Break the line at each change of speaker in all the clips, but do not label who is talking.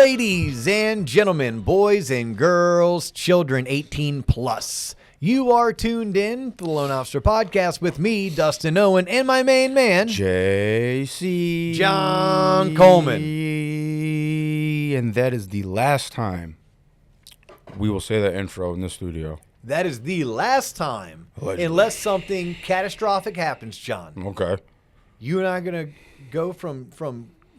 Ladies and gentlemen, boys and girls, children 18 plus, you are tuned in to the Lone Officer Podcast with me, Dustin Owen, and my main man,
JC
John Coleman.
And that is the last time we will say that intro in the studio.
That is the last time,
Allegedly.
unless something catastrophic happens, John.
Okay.
You and I are going to go from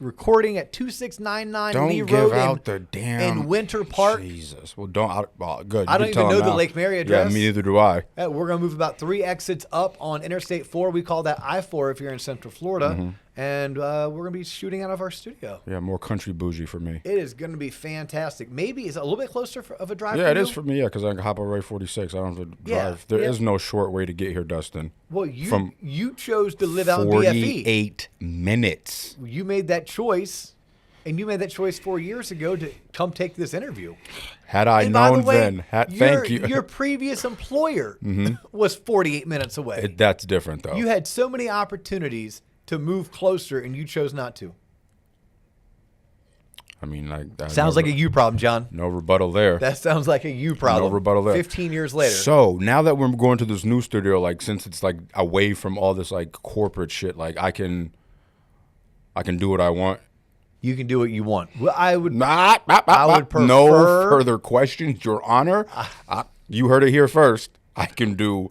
recording at 2699
Don't
Lee
give
Road
out the damn
in Winter Park.
Jesus. Well, don't. Well, good.
I don't
You can
even
tell
know
them
the
now.
Lake Mary address.
Yeah, me neither do I.
We're going to move about 3 exits up on Interstate 4. We call that I-4 if you're in Central Florida.
Mm-hmm.
And we're going to be shooting out of our studio.
Yeah, more country bougie for me.
It is going to be fantastic. Maybe it's a little bit closer of a drive
Yeah,
for
it
you?
is for me, because I can hop over 46. I don't have to
Yeah,
drive. There is
yeah.
no short way to get here, Dustin.
Well, you chose to live out in BFE.
48 minutes.
You made that choice, and you made that choice 4 years ago to come take this interview.
Had I
And by the
known
way,
then, thank you.
Your previous employer was 48 minutes away.
That's different, though.
You had so many opportunities to move closer, and you chose not to.
I mean, like
Sounds like a you problem, John.
no rebuttal there.
That sounds like a you problem.
No rebuttal there.
15 years later.
So now that we're going to this new studio, like since it's like away from all this like corporate shit, like I can do what I want.
You can do what you want. Well, I would
I
would prefer-
no further questions, Your Honor. You heard it here first. I can do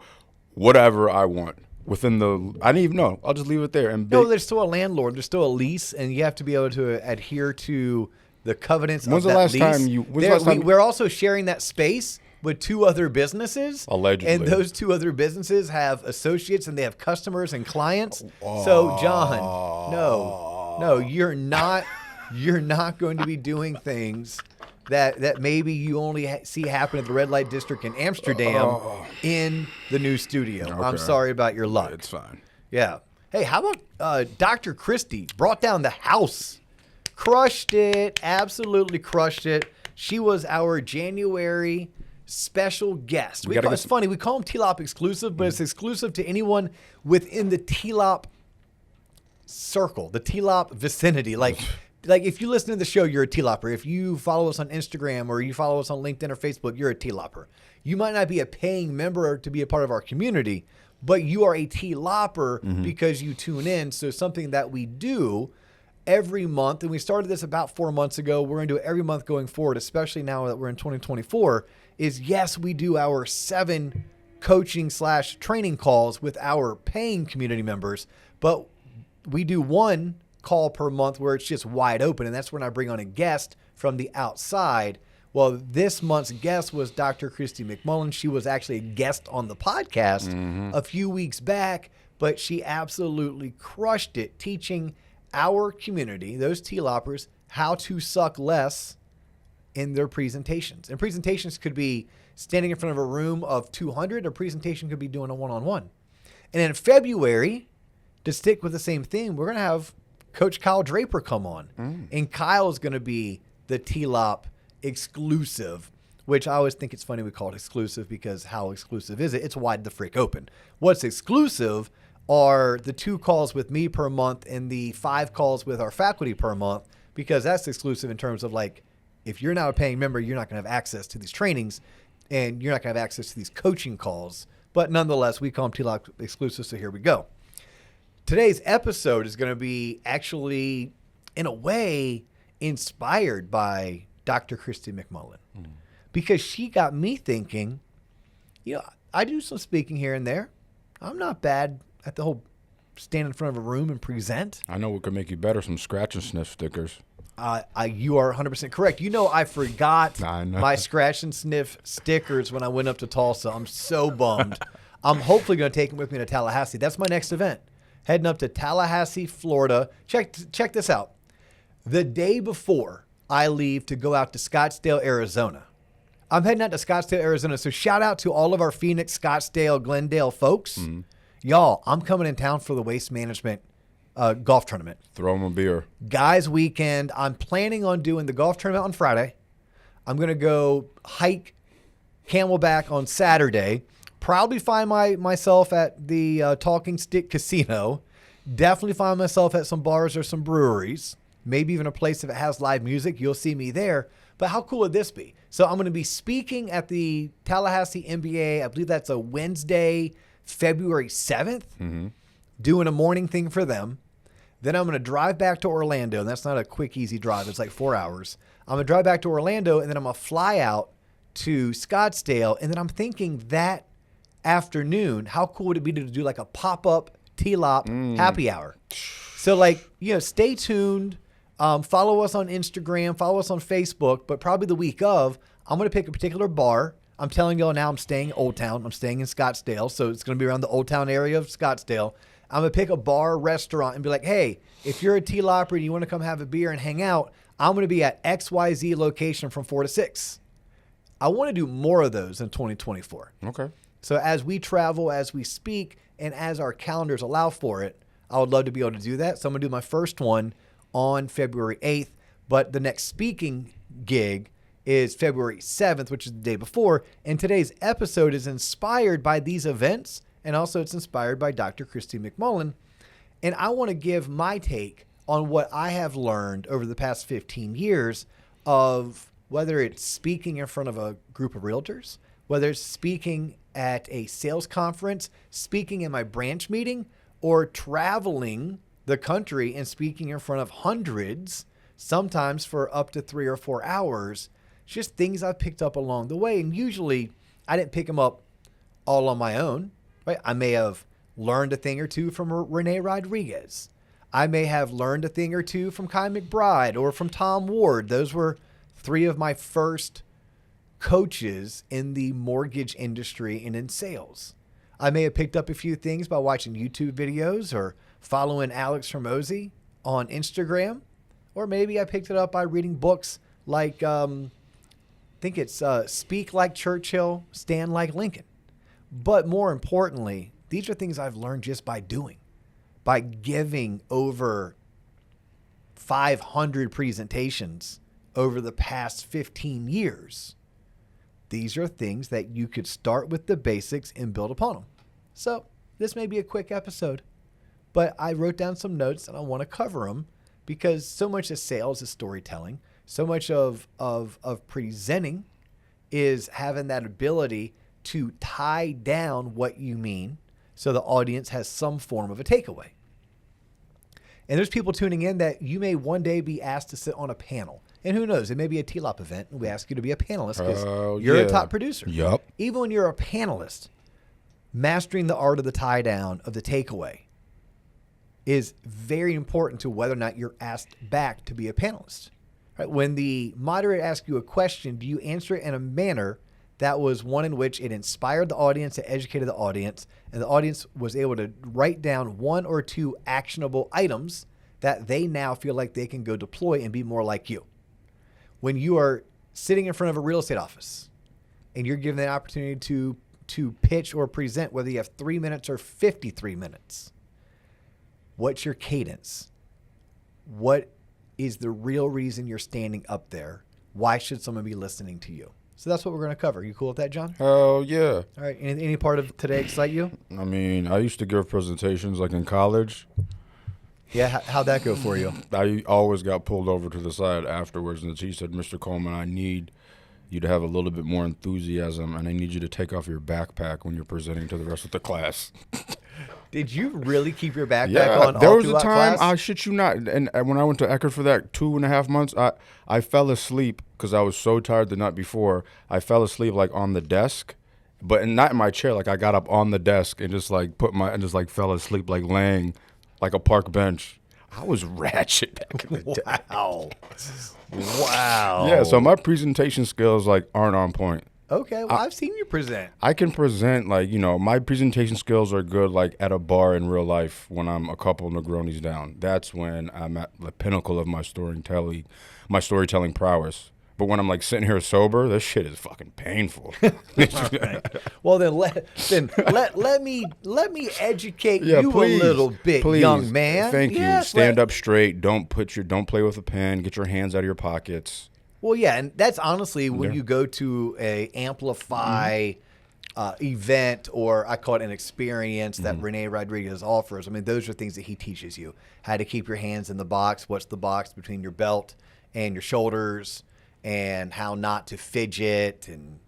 whatever I want within the. I don't even know. I'll just leave it there. And
No, there's still a landlord. There's still a lease, and you have to be able to adhere to the covenants
When's
of
the
that
last
lease.
time you- when's the last time-
We're also sharing that space with 2 other businesses.
Allegedly.
And those 2 other businesses have associates, and they have customers and clients. So, John, no, you're not going to be doing things that maybe you only see happen at the red light district in Amsterdam in the new studio. I'm
Okay.
sorry about your luck.
It's fine.
Yeah. Hey, how about Dr. Christie brought down the house? Crushed it. Absolutely crushed it. She was our January special guest. It's funny. We call them TLOP exclusive, but it's exclusive to anyone within the TLOP circle, the TLOP vicinity. Like if you listen to the show, you're a TLOPer. If you follow us on Instagram or you follow us on LinkedIn or Facebook, you're a TLOPer. You might not be a paying member to be a part of our community, but you are a TLOPer because you tune in. So something that we do every month, and we started this about 4 months ago. We're going to do it every month going forward, especially now that we're in 2024, is yes, we do our 7 coaching/training calls with our paying community members, but we do 1 call per month where it's just wide open, and that's when I bring on a guest from the outside. Well, this month's guest was Dr. Christie McMullen. She was actually a guest on the podcast a few weeks back, but she absolutely crushed it teaching our community, those TLOPers, how to suck less in their presentations. And presentations could be standing in front of a room of 200. A presentation could be doing a one-on-one. And in February, to stick with the same theme, we're going to have Coach Kyle Draper come on. And Kyle is going to be the TLOP exclusive, which I always think it's funny we call it exclusive because how exclusive is it? It's wide the frick open. What's exclusive are the 2 calls with me per month and the 5 calls with our faculty per month, because that's exclusive in terms of like, if you're not a paying member, you're not going to have access to these trainings and you're not going to have access to these coaching calls. But nonetheless, we call them TLOP exclusive, so here we go. Today's episode is going to be actually, in a way, inspired by Dr. Christie McMullen because she got me thinking, I do some speaking here and there. I'm not bad at the whole stand in front of a room and present.
I know what could make you better, some scratch and sniff stickers.
You are 100% correct. I forgot
I know.
my scratch and sniff stickers when I went up to Tulsa. I'm so bummed. I'm hopefully going to take them with me to Tallahassee. That's my next event. Heading up to Tallahassee, Florida. Check this out. The day before I leave to go out to Scottsdale, Arizona. I'm heading out to Scottsdale, Arizona. So shout out to all of our Phoenix, Scottsdale, Glendale folks. Y'all, I'm coming in town for the Waste Management golf tournament.
Throw them a beer.
Guys weekend. I'm planning on doing the golf tournament on Friday. I'm going to go hike Camelback on Saturday. Probably find myself at the Talking Stick Casino. Definitely find myself at some bars or some breweries. maybe even a place if it has live music, you'll see me there. But how cool would this be? So I'm going to be speaking at the Tallahassee NBA. I believe that's a Wednesday, February 7th, doing a morning thing for them. Then I'm going to drive back to Orlando. And that's not a quick, easy drive. It's like 4 hours. I'm going to drive back to Orlando, and then I'm going to fly out to Scottsdale. And then I'm thinking that afternoon, how cool would it be to do like a pop-up TLOP happy hour? So like, stay tuned. Follow us on Instagram, follow us on Facebook, but probably the week of, I'm going to pick a particular bar. I'm telling y'all now I'm staying Old Town. I'm staying in Scottsdale. So it's going to be around the Old Town area of Scottsdale. I'm going to pick a bar, restaurant, and be like, hey, if you're a TLOPer and you want to come have a beer and hang out, I'm going to be at XYZ location from 4 to 6. I want to do more of those in 2024.
Okay.
So as we travel, as we speak, and as our calendars allow for it, I would love to be able to do that. So I'm going to do my first one on February 8th, but the next speaking gig is February 7th, which is the day before. And today's episode is inspired by these events, and also it's inspired by Dr. Christie McMullen. And I want to give my take on what I have learned over the past 15 years of whether it's speaking in front of a group of realtors, whether it's speaking at a sales conference, speaking in my branch meeting, or traveling the country and speaking in front of hundreds, sometimes for up to 3 or 4 hours. Just things I've picked up along the way. And usually I didn't pick them up all on my own, right? I may have learned a thing or two from Renee Rodriguez. I may have learned a thing or two from Kai McBride or from Tom Ward. Those were 3 of my first coaches in the mortgage industry and in sales. I may have picked up a few things by watching YouTube videos or following Alex Hormozy on Instagram, or maybe I picked it up by reading books like, I think it's Speak Like Churchill, Stand Like Lincoln. But more importantly, these are things I've learned just by doing, by giving over 500 presentations over the past 15 years. These are things that you could start with the basics and build upon them. So this may be a quick episode, but I wrote down some notes and I want to cover them because so much of sales is storytelling. So much of presenting is having that ability to tie down what you mean so the audience has some form of a takeaway. And there's people tuning in that you may one day be asked to sit on a panel. And who knows, it may be a TLOP event and we ask you to be a panelist because you're a top producer.
Yep.
Even when you're a panelist, mastering the art of the tie down of the takeaway is very important to whether or not you're asked back to be a panelist. Right? When the moderator asks you a question, do you answer it in a manner that was one in which it inspired the audience, it educated the audience, and the audience was able to write down 1 or 2 actionable items that they now feel like they can go deploy and be more like you? When you are sitting in front of a real estate office and you're given the opportunity to pitch or present, whether you have 3 minutes or 53 minutes, what's your cadence? What is the real reason you're standing up there? Why should someone be listening to you? So that's what we're going to cover. You cool with that, John?
Hell yeah.
All right. Any part of today excite you?
I mean, I used to give presentations like in college.
Yeah. How'd that go for you?
I always got pulled over to the side afterwards, and she said, Mr. Coleman, I need you to have a little bit more enthusiasm, and I need you to take off your backpack when you're presenting to the rest of the class.
Did you really keep your backpack on?
There
all
was a
throughout
time,
class?
I shit you not, and when I went to Eckerd for that 2.5 months, I fell asleep because I was so tired the night before. I fell asleep like on the desk, but not in my chair. Like I got up on the desk and just like fell asleep, like laying like a park bench. I was ratchet back in the day.
Wow. Wow.
Yeah, so my presentation skills like aren't on point.
Okay, well, I've seen you present.
I can present like, my presentation skills are good like at a bar in real life when I'm a couple Negronis down. That's when I'm at the pinnacle of my storytelling prowess. But when I'm like sitting here sober, this shit is fucking painful.
Well, then let me educate you
please,
a little bit,
please.
young man.
Thank you.
Yes,
Stand up straight. Don't play with a pen. Get your hands out of your pockets.
Well, yeah, and that's honestly when you go to a Amplify event, or I call it an experience that Rene Rodriguez offers. I mean, those are things that he teaches you. How to keep your hands in the box, what's the box between your belt and your shoulders, and how not to fidget. And,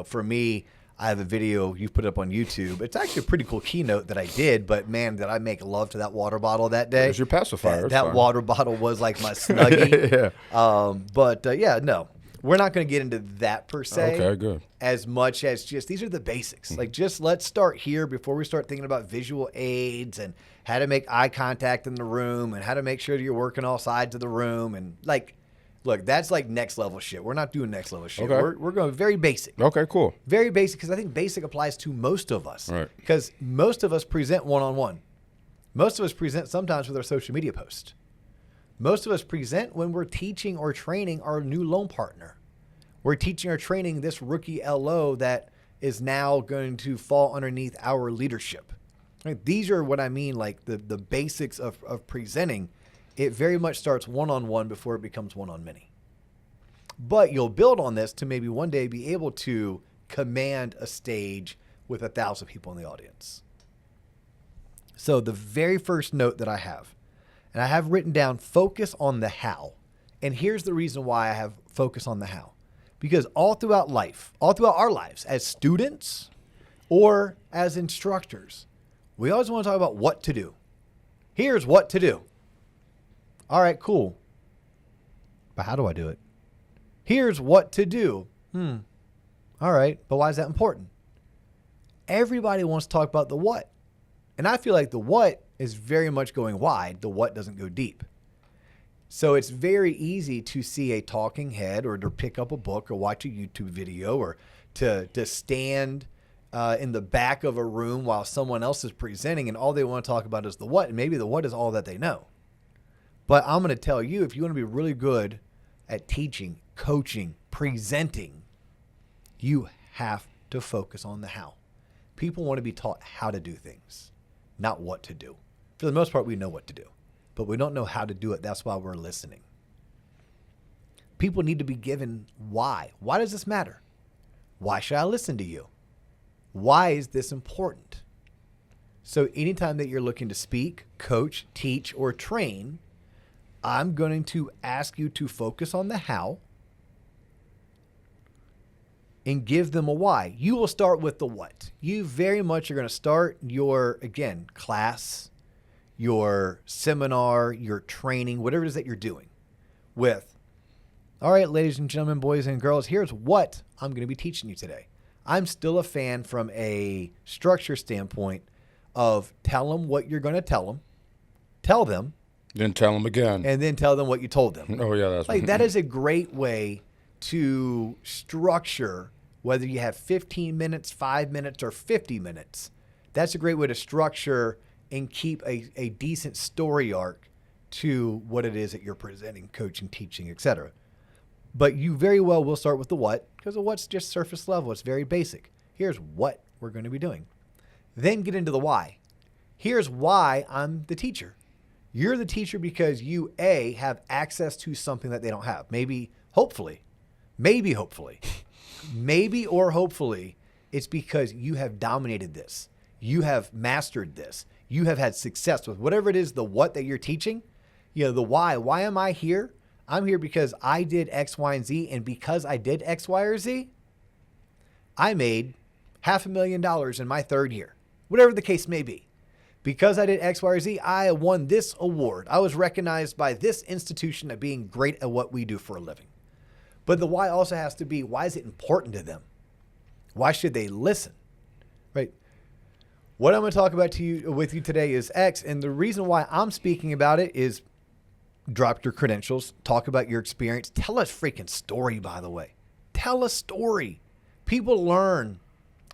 for me, I have a video you put up on YouTube. It's actually a pretty cool keynote that I did, but man, did I make love to that water bottle that day.
It's your pacifier.
That water bottle was like my Snuggie.
Yeah.
No. We're not going to get into that per se.
Okay, good.
As much as just these are the basics. Like, just let's start here before we start thinking about visual aids and how to make eye contact in the room and how to make sure that you're working all sides of the room. And look, that's like next level shit. We're not doing next level shit.
Okay.
We're going very basic.
Okay, cool.
Very basic, because I think basic applies to most of us.
Right.
Because most of us present one-on-one. Most of us present sometimes with our social media posts. Most of us present when we're teaching or training our new loan partner. We're teaching or training this rookie LO that is now going to fall underneath our leadership. Right? These are what I mean, like the basics of presenting. It very much starts one-on-one before it becomes one-on-many. But you'll build on this to maybe one day be able to command a stage with 1,000 people in the audience. So the very first note that I have, and I have written down, focus on the how. And here's the reason why I have focus on the how. Because all throughout life, all throughout our lives, as students or as instructors, we always want to talk about what to do. Here's what to do. All right, cool. But how do I do it? Here's what to do. All right, but why is that important? Everybody wants to talk about the what. And I feel like the what is very much going wide. The what doesn't go deep. So it's very easy to see a talking head or to pick up a book or watch a YouTube video or to stand in the back of a room while someone else is presenting and all they want to talk about is the what. And maybe the what is all that they know. But I'm going to tell you, if you want to be really good at teaching, coaching, presenting, you have to focus on the how. People want to be taught how to do things, not what to do. For the most part, we know what to do, but we don't know how to do it. That's why we're listening. People need to be given why. Why does this matter? Why should I listen to you? Why is this important? So anytime that you're looking to speak, coach, teach, or train, I'm going to ask you to focus on the how and give them a why. You will start with the what. You very much are going to start your, again, class, your seminar, your training, whatever it is that you're doing with, all right, ladies and gentlemen, boys and girls, here's what I'm going to be teaching you today. I'm still a fan from a structure standpoint of tell them what you're going to tell them,
Then tell them again.
and then tell them what you told them.
Oh, yeah, that's
Like, that is a great way to structure, whether you have 15 minutes, 5 minutes, or 50 minutes. That's a great way to structure and keep a decent story arc to what it is that you're presenting, coaching, teaching, etc. But you very well will start with the what, because the what's just surface level. It's very basic. Here's what we're going to be doing. Then get into the why. Here's why I'm the teacher. You're the teacher because you, A, have access to something that they don't have. Maybe hopefully, it's because you have dominated this. You have mastered this. You have had success with whatever it is, the what that you're teaching. The why. Why am I here? I'm here because I did X, Y, and Z. And because I did X, Y, or Z, I made $500,000 in my third year. Whatever the case may be. Because I did X, Y, or Z, I won this award. I was recognized by this institution at being great at what we do for a living. But the why also has to be, why is it important to them? Why should they listen? Right? What I'm going to talk about with you today is X. And the reason why I'm speaking about it is drop your credentials, talk about your experience. Tell a freaking story, by the way. Tell a story. People learn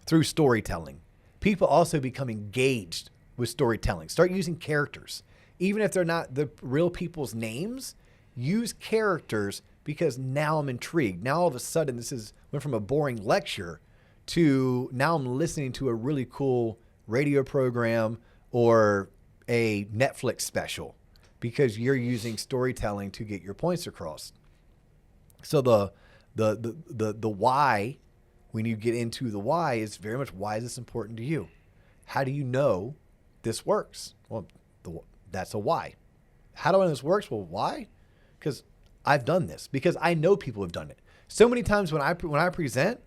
through storytelling. People also become engaged with storytelling. Start using characters. Even if they're not the real people's names, use characters, because now I'm intrigued. Now all of a sudden went from a boring lecture to now I'm listening to a really cool radio program or a Netflix special, because you're using storytelling to get your points across. So the why when you get into the why, it's very much, why is this important to you? How do you know this works? Well, that's a why. How do I know this works? Well, why? Because I've done this. Because I know people have done it. So many times when I present,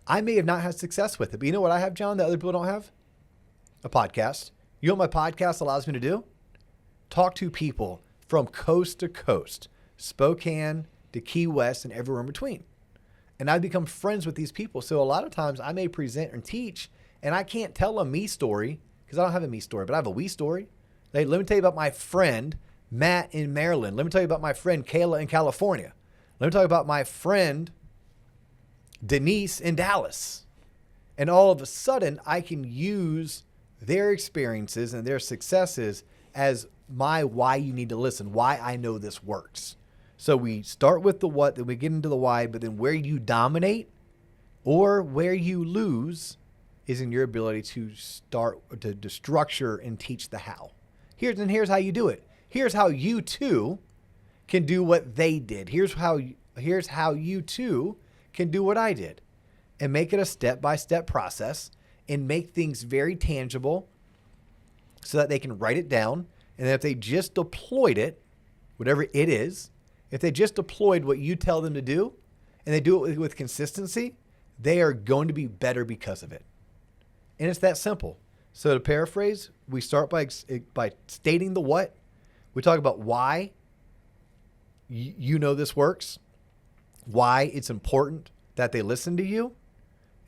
I may have not had success with it. But you know what I have, John, that other people don't have? A podcast. You know what my podcast allows me to do? Talk to people from coast to coast, Spokane to Key West and everywhere in between. And I've become friends with these people. So a lot of times I may present and teach, and I can't tell a me story because I don't have a me story, but I have a we story. Let me tell you about my friend, Matt in Maryland. Let me tell you about my friend, Kayla in California. Let me tell you about my friend, Denise in Dallas. And all of a sudden, I can use their experiences and their successes as my why you need to listen, why I know this works. So we start with the what, then we get into the why, but then where you dominate or where you lose is in your ability to start to structure and teach the how. Here's how you do it. Here's how you too can do what they did. Here's how you too can do what I did, and make it a step-by-step process and make things very tangible so that they can write it down. And then if they just deployed it, whatever it is, if they just deployed what you tell them to do and they do it with consistency, they are going to be better because of it. And it's that simple. So to paraphrase, we start by stating the what. We talk about why you know this works, why it's important that they listen to you,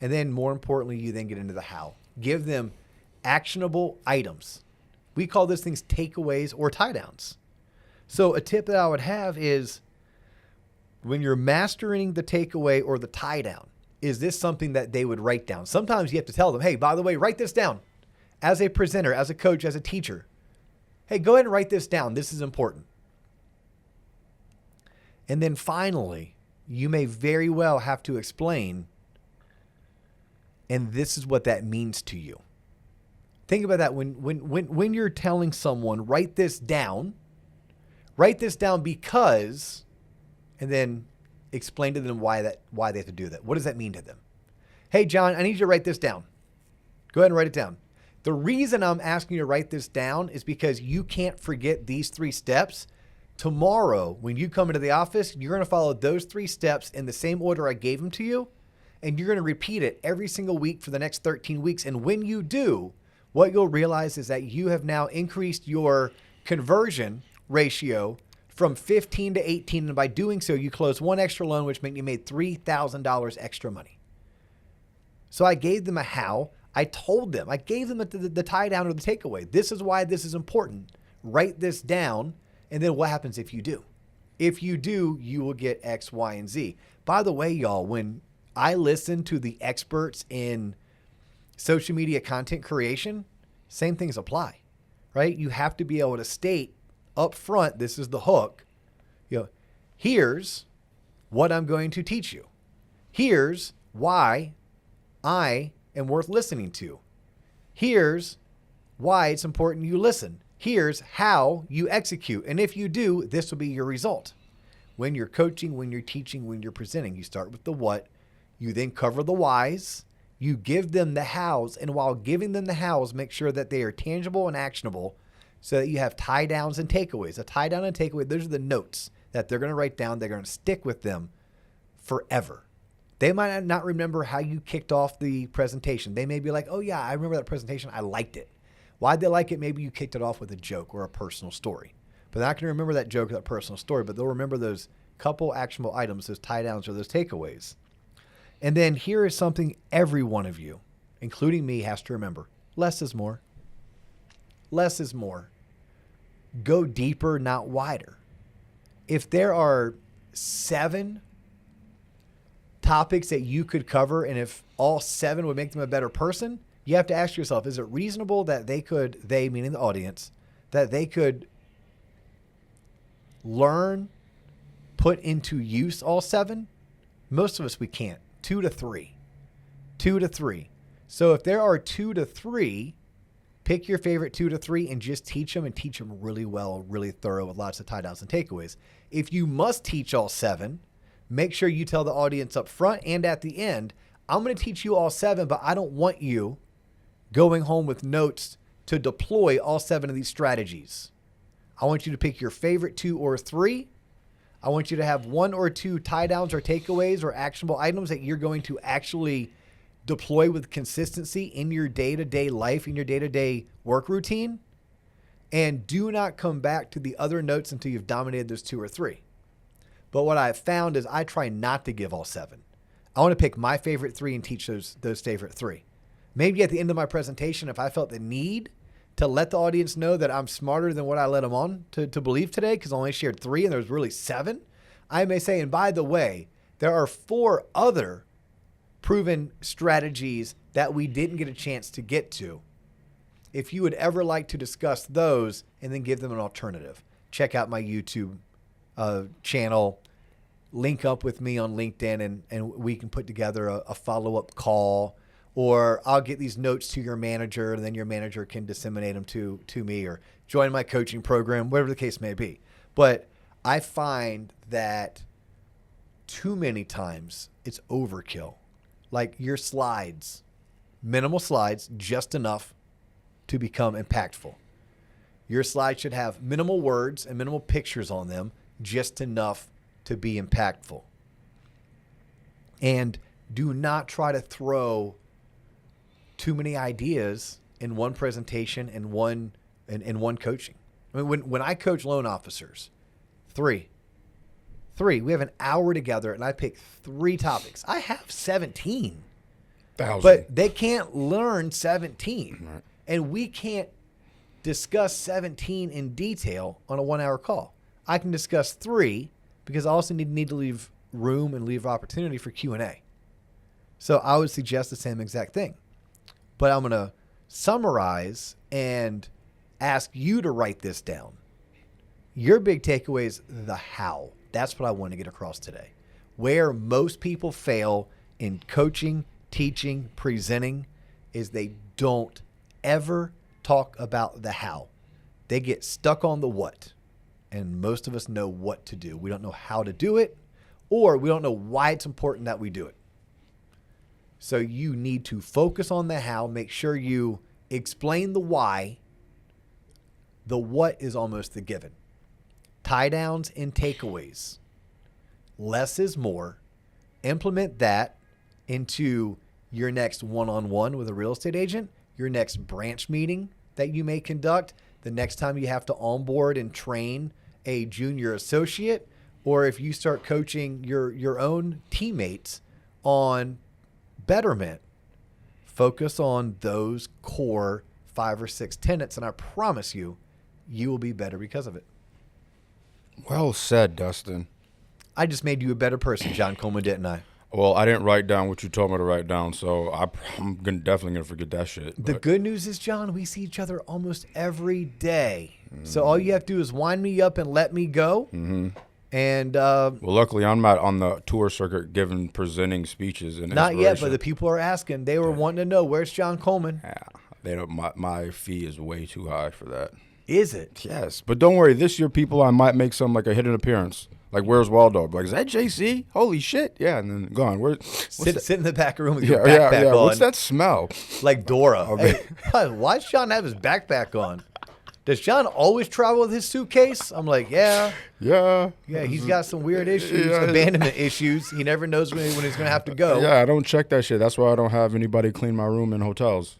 and then more importantly, you then get into the how. Give them actionable items. We call those things takeaways or tie downs. So a tip that I would have is when you're mastering the takeaway or the tie down, is this something that they would write down? Sometimes you have to tell them, hey, by the way, write this down. As a presenter, as a coach, as a teacher, hey, go ahead and write this down. This is important. And then finally, you may very well have to explain, and this is what that means to you. Think about that when you're telling someone, write this down because, and then explain to them why they have to do that. What does that mean to them? Hey, John, I need you to write this down. Go ahead and write it down. The reason I'm asking you to write this down is because you can't forget these 3 steps. Tomorrow, when you come into the office, you're going to follow those 3 steps in the same order I gave them to you, and you're going to repeat it every single week for the next 13 weeks. And when you do, what you'll realize is that you have now increased your conversion ratio from 15 to 18. And by doing so, you closed 1 extra loan, which meant you made $3,000 extra money. So I gave them a how. I told them, I gave them the tie down or the takeaway. This is why this is important. Write this down. And then what happens if you do? If you do, you will get X, Y, and Z. By the way, y'all, when I listen to the experts in social media content creation, same things apply, right? You have to be able to state up front, this is the hook. Here's what I'm going to teach you. Here's why I am worth listening to. Here's why it's important you listen. Here's how you execute. And if you do, this will be your result. When you're coaching, when you're teaching, when you're presenting, you start with the what, you then cover the whys, you give them the hows, and while giving them the hows, make sure that they are tangible and actionable so that you have tie downs and takeaways. A tie down and takeaway, those are the notes that they're going to write down. They're going to stick with them forever. They might not remember how you kicked off the presentation. They may be like, oh yeah, I remember that presentation. I liked it. Why'd they like it? Maybe you kicked it off with a joke or a personal story. But they're not going to remember that joke or that personal story, but they'll remember those couple actionable items, those tie downs or those takeaways. And then here is something every one of you, including me, has to remember. Less is more. Less is more. Go deeper, not wider. If there are 7 topics that you could cover, and if all 7 would make them a better person, you have to ask yourself, is it reasonable that they meaning the audience, that they could learn, put into use all 7? Most of us, we can't. 2 to 3. 2 to 3. So if there are 2 to 3, pick your favorite 2 to 3 and just teach them, and teach them really well, really thorough with lots of tie downs and takeaways. If you must teach all 7, make sure you tell the audience up front and at the end, I'm going to teach you all 7, but I don't want you going home with notes to deploy all 7 of these strategies. I want you to pick your favorite 2 or 3. I want you to have 1 or 2 tie downs or takeaways or actionable items that you're going to actually deploy with consistency in your day-to-day life, in your day-to-day work routine. And do not come back to the other notes until you've dominated those 2 or 3. But what I've found is I try not to give all 7. I want to pick my favorite 3 and teach those favorite 3. Maybe at the end of my presentation, if I felt the need to let the audience know that I'm smarter than what I let them on to believe today, because I only shared 3 and there was really 7, I may say, and by the way, there are 4 other proven strategies that we didn't get a chance to get to. If you would ever like to discuss those and then give them an alternative, check out my YouTube channel, link up with me on LinkedIn, and we can put together a follow-up call, or I'll get these notes to your manager and then your manager can disseminate them to me, or join my coaching program, whatever the case may be. But I find that too many times it's overkill. Like your slides, minimal slides, just enough to become impactful. Your slides should have minimal words and minimal pictures on them, just enough to be impactful. And do not try to throw too many ideas in one presentation and in one coaching. I mean, when I coach loan officers, three, we have an hour together and I pick 3 topics. I have 17, but they can't learn 17.
Right.
And we can't discuss 17 in detail on a 1-hour call. I can discuss 3 because I also need to leave room and leave opportunity for Q&A. So I would suggest the same exact thing. But I'm going to summarize and ask you to write this down. Your big takeaway is the how. That's what I want to get across today. Where most people fail in coaching, teaching, presenting is they don't ever talk about the how. They get stuck on the what. And most of us know what to do. We don't know how to do it, or we don't know why it's important that we do it. So you need to focus on the how, make sure you explain the why. The what is almost the given. Tie downs and takeaways. Less is more. Implement that into your next one-on-one with a real estate agent, your next branch meeting that you may conduct, the next time you have to onboard and train a junior associate, or if you start coaching your own teammates on betterment. Focus on those core 5 or 6 tenets, and I promise you, you will be better because of it.
Well said, Dustin.
I just made you a better person, John Coleman, didn't I?
Well, I didn't write down what you told me to write down, so I'm definitely going to forget that shit.
The good news is, John, we see each other almost every day. So all you have to do is wind me up and let me go.
Mm-hmm.
And
well, luckily, I'm not on the tour circuit presenting speeches. And
not yet, but the people are asking. They were wanting to know, where's John Coleman?
Yeah, they don't. My fee is way too high for that.
Is it?
Yes, but don't worry. This year, people, I might make some like a hidden appearance. Like, where's Waldo? Like, is that JC? Holy shit! Yeah, and then gone.
Sit in the back room with your backpack on.
What's that smell?
Like Dora.
Okay.
Hey, why does John have his backpack on? Does John always travel with his suitcase? I'm like, yeah.
Yeah.
Yeah, he's got some weird issues, abandonment issues. He never knows when he's going to have to go.
Yeah, I don't check that shit. That's why I don't have anybody clean my room in hotels.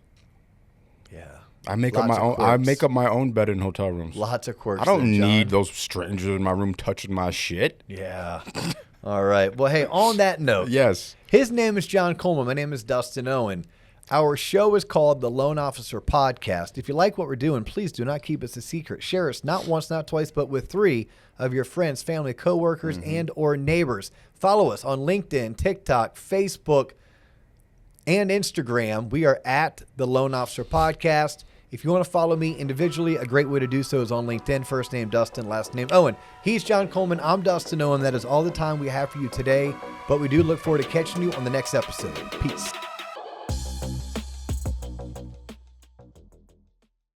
Yeah.
I make up my own. I make up my own bed in hotel rooms.
Lots of quirks.
I don't need those strangers in my room touching my shit.
Yeah. All right. Well, hey, on that note.
Yes.
His name is John Coleman. My name is Dustin Owen. Our show is called The Loan Officer Podcast. If you like what we're doing, please do not keep us a secret. Share us not once, not twice, but with 3 of your friends, family, coworkers, and or neighbors. Follow us on LinkedIn, TikTok, Facebook, and Instagram. We are at The Loan Officer Podcast. If you want to follow me individually, a great way to do so is on LinkedIn. First name Dustin, last name Owen. He's John Coleman. I'm Dustin Owen. That is all the time we have for you today, but we do look forward to catching you on the next episode. Peace.